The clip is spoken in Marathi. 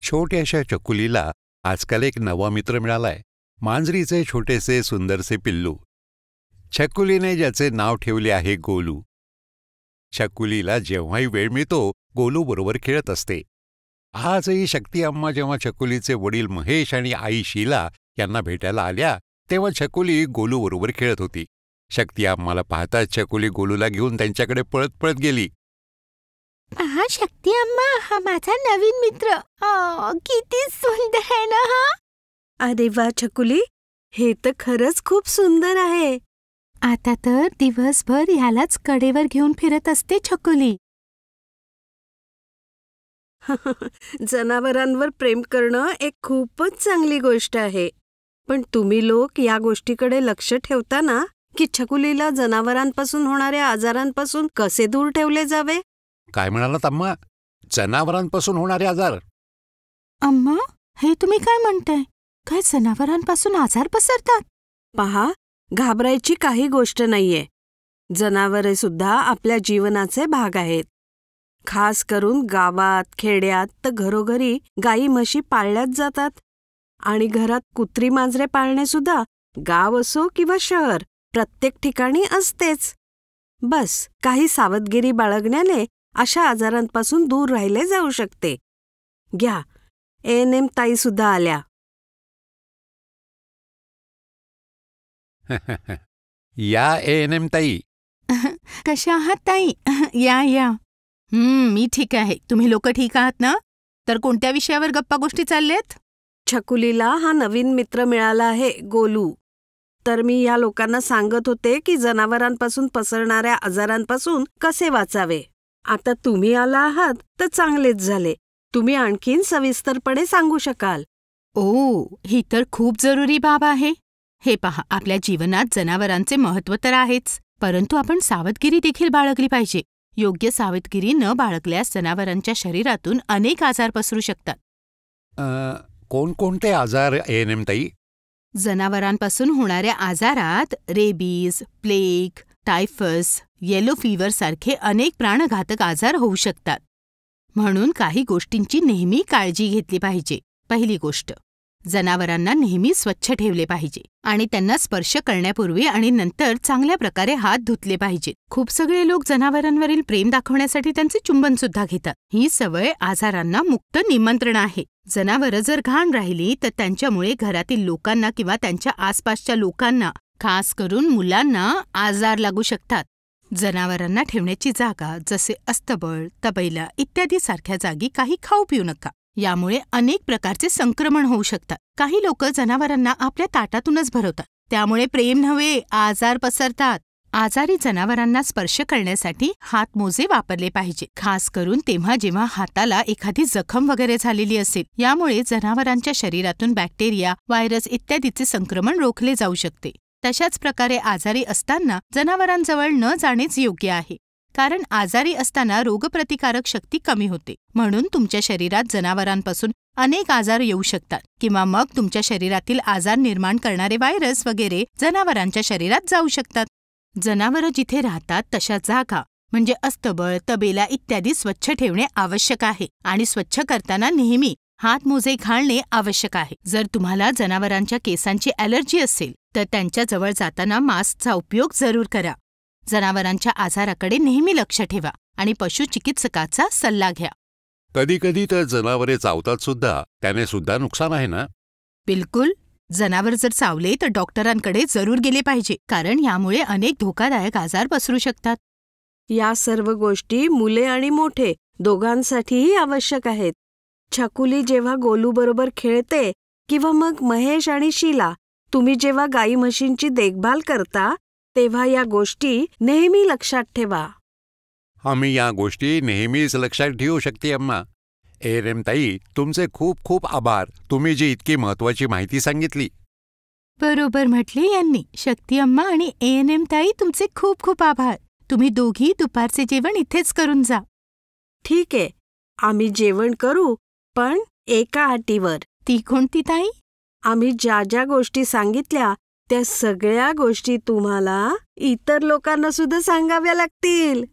छोट्याशा चकुलीला आजकाल एक नवा मित्र मिळालाय, मांजरीचे छोटेसे सुंदरसे पिल्लू. छकुलीने ज्याचे नाव ठेवले आहे गोलू. छकुलीला जेव्हाही वेळ मिळतो गोलू बरोबर खेळत असते. आजही शक्ती अम्मा जेव्हा छकुलीचे वडील महेश आणि आई शीला यांना भेटायला आल्या तेव्हा छकुली गोलू बरोबर खेळत होती. शक्ती अम्माला पाहताच छकुली गोलूला घेऊन त्यांच्याकडे पळत पळत गेली. पहा शक्ती अम्मा, हा माझा नवीन मित्र. किती सुंदर आहे ना हा. अरे वा छकुली, हे तर खरंच खूप सुंदर आहे. आता तर दिवसभर ह्यालाच कडेवर घेऊन फिरत असते छकुली. जनावरांवर प्रेम करणं एक खूपच चांगली गोष्ट आहे. पण तुम्ही लोक या गोष्टीकडे लक्ष ठेवता ना की छकुलीला जनावरांपासून होणाऱ्या आजारांपासून कसे दूर ठेवले जावे? काय म्हणालात अम्मा? जनावरांपासून होणारे आजार? अम्मा, हे तुम्ही काय म्हणताय? काय जनावरांपासून आजार पसरतात? पहा, घाबरायची काही गोष्ट नाहीये. जनावरे सुद्धा आपल्या जीवनाचे भाग आहेत. खास करून गावात, खेड्यात तर घरोघरी गाई म्हशी पाळल्याच जातात. आणि घरात कुत्री मांजरे पाळणे सुद्धा गाव असो किंवा शहर प्रत्येक ठिकाणी असतेच. बस काही सावधगिरी बाळगण्याने अशा आजारांपासून दूर राहिले जाऊ शकते. घ्या, ANM ताई सुद्धा आल्या. या ANM ताई. कशा आहात ताई? या. मी ठीक आहे. तुम्ही लोक ठीक आहात ना? तर कोणत्या विषयावर गप्पा गोष्टी चालल्यात? छकुलीला हा नवीन मित्र मिळाला आहे, गोलू. तर मी या लोकांना सांगत होते की जनावरांपासून पसरणाऱ्या आजारांपासून कसे वाचावे. आता तुम्ही आला आहात तर चांगलेच झाले. तुम्ही आणखीन सविस्तरपणे सांगू शकाल. ही तर खूप जरुरी बाब आहे. हे पहा, आपल्या जीवनात जनावरांचे महत्त्व तर आहेच, परंतु आपण सावधगिरी देखील बाळगली पाहिजे. योग्य सावधगिरी न बाळगल्यास जनावरांच्या शरीरातून अनेक आजार पसरू शकतात. कोणकोणते आजार ANM ताई? जनावरांपासून होणाऱ्या आजारात rabies, plague, typhus, yellow fever सारखे अनेक प्राणघातक आजार होऊ शकतात. म्हणून काही गोष्टींची नेहमी काळजी घेतली पाहिजे. पहिली गोष्ट, जनावरांना नेहमी स्वच्छ ठेवले पाहिजे आणि त्यांना स्पर्श करण्यापूर्वी आणि नंतर चांगल्या प्रकारे हात धुतले पाहिजेत. खूप सगळे लोक जनावरांवरील प्रेम दाखवण्यासाठी त्यांचे चुंबन सुद्धा घेतात. ही सवय आजारांना मुक्त निमंत्रण आहे. जनावरं जर घाण राहिली तर त्यांच्यामुळे घरातील लोकांना किंवा त्यांच्या आसपासच्या लोकांना, खास करून मुलांना, आजार लागू शकतात. जनावरांना ठेवण्याची जागा जसे अस्तबळ, तबैला इत्यादी सारख्या जागी काही खाऊ पिऊ नका. यामुळे अनेक प्रकारचे संक्रमण होऊ शकतात. काही लोक जनावरांना आपल्या ताटातूनच भरवतात. त्यामुळे प्रेम नव्हे, आजार पसरतात. आजारी जनावरांना स्पर्श करण्यासाठी हातमोजे वापरले पाहिजे, खास करून तेव्हा जेव्हा हाताला एखादी जखम वगैरे झालेली असेल. यामुळे जनावरांच्या शरीरातून बॅक्टेरिया, व्हायरस इत्यादीचे संक्रमण रोखले जाऊ शकते. तशाच प्रकारे आजारी असताना जनावरांजवळ न जाणेच योग्य आहे, कारण आजारी असताना रोगप्रतिकारक शक्ती कमी होते. म्हणून तुमच्या शरीरात जनावरांपासून अनेक आजार येऊ शकतात किंवा मग तुमच्या शरीरातील आजार निर्माण करणारे व्हायरस वगैरे जनावरांच्या शरीरात जाऊ शकतात. जनावरं जिथे राहतात तशा जागा म्हणजे अस्तबळ, तबेला इत्यादी स्वच्छ ठेवणे आवश्यक आहे आणि स्वच्छ करताना नेहमी हातमोजे घालणे आवश्यक आहे. जर तुम्हाला जनावरांच्या केसांची ॲलर्जी असेल तर त्यांच्याजवळ जाताना मास्कचा उपयोग जरूर करा. जनावरांच्या आजाराकडे नेहमी लक्ष ठेवा आणि पशुचिकित्सकाचा सल्ला घ्या. कधी कधी तर जनावरे चावतात सुद्धा, त्याने सुद्धा नुकसान आहे ना? बिलकुल. जनावर जर चावले तर डॉक्टरांकडे जरूर गेले पाहिजे, कारण यामुळे अनेक धोकादायक आजार पसरू शकतात. या सर्व गोष्टी मुले आणि मोठे दोघांसाठीही आवश्यक आहेत. छकुली जेव्हा गोलू बरोबर खेळते किंवा मग महेश आणि शीला तुम्ही जेव्हा गाई म्हशींची देखभाल करता तेव्हा या गोष्टी नेहमी लक्षात ठेवा. आम्ही या गोष्टी नेहमीच लक्षात ठेवू शकते अम्मा. ANM ताई, तुमचे खूप खूप आभार. तुम्ही जी इतकी महत्वाची माहिती सांगितली. बरोबर म्हटले यांनी. शक्ती अम्मा आणि ANM ताई, तुमचे खूप खूप आभार. तुम्ही दोघी दुपारचे जेवण इथेच करून जा. ठीक आहे, आम्ही जेवण करू, पण एका अटीवर. ती कोणती ताई? आम्ही ज्या ज्या गोष्टी सांगितल्या त्या सगळ्या गोष्टी तुम्हाला इतर लोकांना सुद्धा सांगाव्या लागतील.